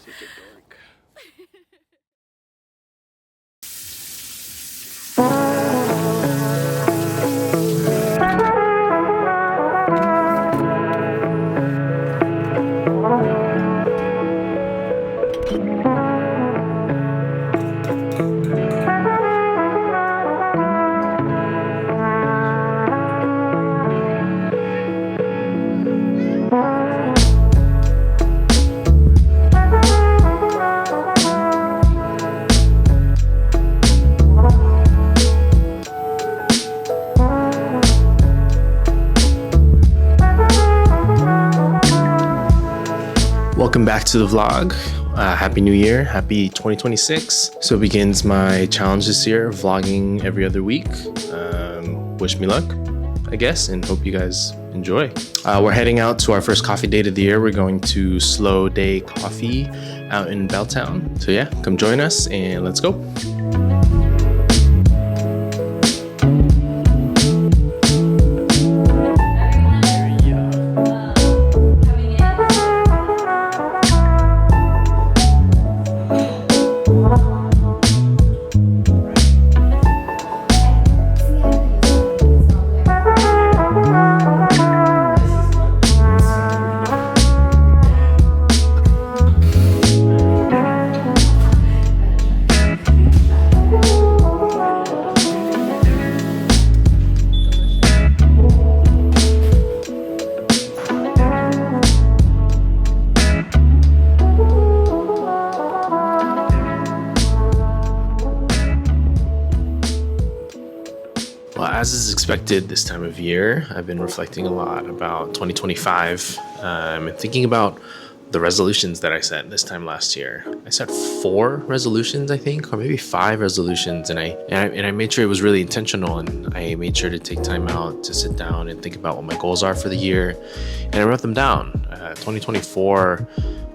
Such a dork. Welcome back to the vlog. Happy New Year. Happy 2026. So it begins my challenge this year, vlogging every other week. Wish me luck, I guess, and hope you guys enjoy. We're heading out to our first coffee date of the year. We're going to Slow Day Coffee out in Belltown. So yeah, come join us and let's go. Well, as is expected this time of year, I've been reflecting a lot about 2025 and thinking about the resolutions that I set this time last year. I set 4 resolutions, I think, or maybe 5 resolutions, and I made sure it was really intentional, and I made sure to take time out to sit down and think about what my goals are for the year, and I wrote them down. 2024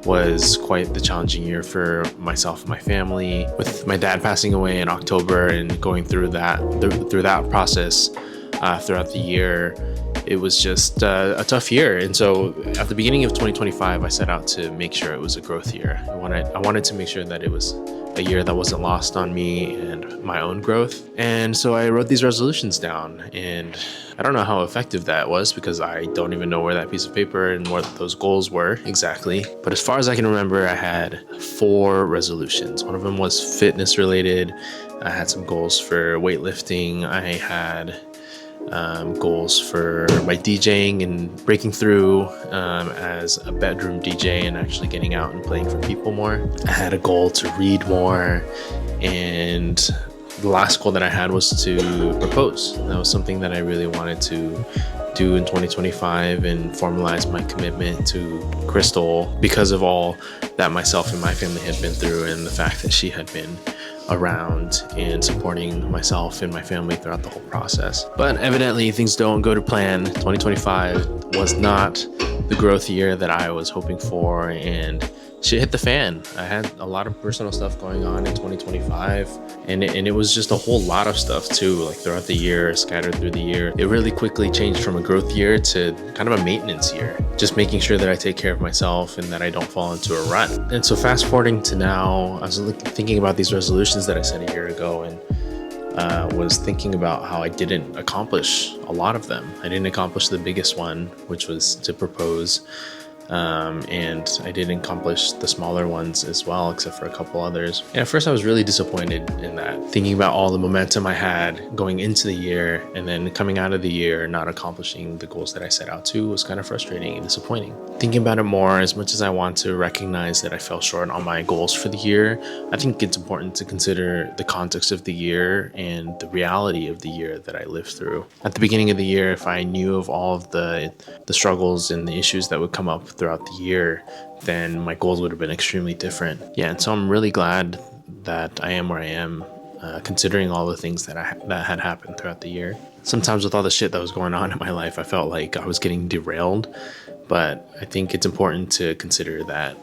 was quite the challenging year for myself and my family, with my dad passing away in October and going through that process throughout the year. It was just a tough year, and so at the beginning of 2025, I set out to make sure it was a growth year. I wanted to make sure that it was a year that wasn't lost on me and my own growth. And so I wrote these resolutions down, and I don't know how effective that was because I don't even know where that piece of paper and what those goals were exactly. But as far as I can remember, I had 4 resolutions. One of them was fitness related. I had some goals for weightlifting. I had goals for my DJing and breaking through as a bedroom DJ and actually getting out and playing for people more. I had a goal to read more, and the last goal that I had was to propose. That was something that I really wanted to do in 2025 and formalize my commitment to Crystal because of all that myself and my family had been through, and the fact that she had been around and supporting myself and my family throughout the whole process. But evidently things don't go to plan. 2025 was not the growth year that I was hoping for, and shit hit the fan. I had a lot of personal stuff going on in 2025, and it was just a whole lot of stuff too, like throughout the year, scattered through the year. It really quickly changed from a growth year to kind of a maintenance year, just making sure that I take care of myself and that I don't fall into a rut. And so fast forwarding to now, I was thinking about these resolutions that I set a year ago, and was thinking about how I didn't accomplish a lot of them. I didn't accomplish the biggest one, which was to propose. And I didn't accomplish the smaller ones as well, except for a couple others. And at first I was really disappointed in that, thinking about all the momentum I had going into the year, and then coming out of the year not accomplishing the goals that I set out to was kind of frustrating and disappointing. Thinking about it more, as much as I want to recognize that I fell short on my goals for the year, I think it's important to consider the context of the year and the reality of the year that I lived through. At the beginning of the year, if I knew of all of the struggles and the issues that would come up throughout the year, then my goals would have been extremely different. Yeah, and so I'm really glad that I am where I am, considering all the things that had happened throughout the year. Sometimes with all the shit that was going on in my life, I felt like I was getting derailed, but I think it's important to consider that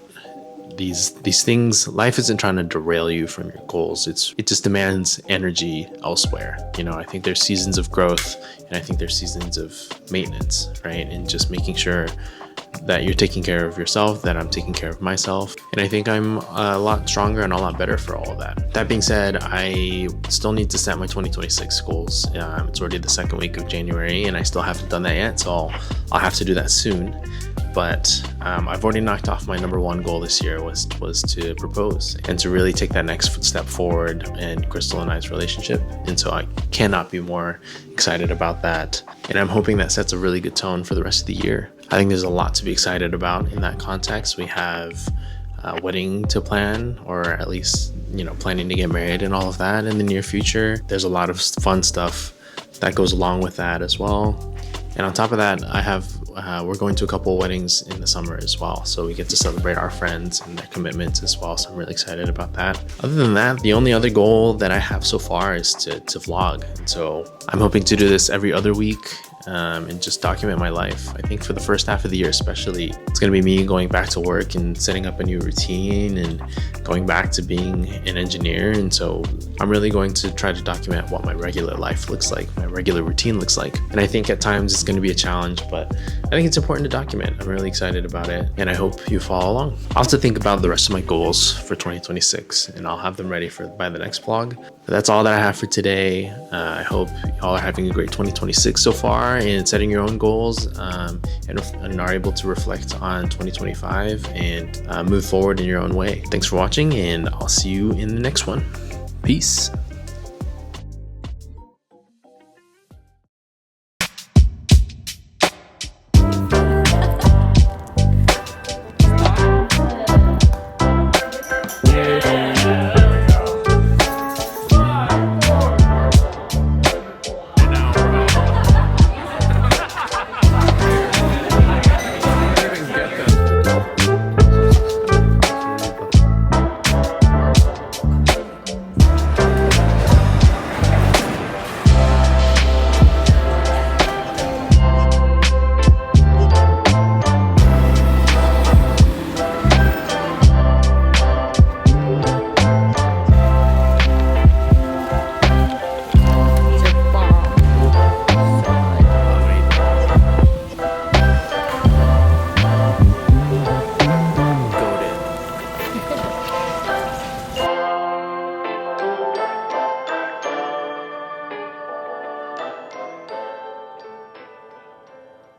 these things, life isn't trying to derail you from your goals. It just demands energy elsewhere. You know, I think there's seasons of growth, and I think there's seasons of maintenance, right? And just making sure that you're taking care of yourself, that I'm taking care of myself. And I think I'm a lot stronger and a lot better for all of that. That being said, I still need to set my 2026 goals. It's already the second week of January and I still haven't done that yet. So I'll have to do that soon. But I've already knocked off my number one goal this year was to propose and to really take that next step forward in Crystal and I's relationship. And so I cannot be more excited about that. And I'm hoping that sets a really good tone for the rest of the year. I think there's a lot to be excited about in that context. We have a wedding to plan, or at least, planning to get married and all of that in the near future. There's a lot of fun stuff that goes along with that as well. And on top of that, we're going to a couple of weddings in the summer as well. So we get to celebrate our friends and their commitments as well. So I'm really excited about that. Other than that, the only other goal that I have so far is to vlog. And so I'm hoping to do this every other week and just document my life. I think for the first half of the year especially, it's going to be me going back to work and setting up a new routine and going back to being an engineer. And so I'm really going to try to document what my regular life looks like, my regular routine looks like. And I think at times it's going to be a challenge, but I think it's important to document. I'm really excited about it and I hope you follow along. I'll have to think about the rest of my goals for 2026 and I'll have them ready by the next vlog. But that's all that I have for today. I hope y'all are having a great 2026 so far and setting your own goals and are able to reflect on 2025 and move forward in your own way. Thanks for watching and I'll see you in the next one. Peace.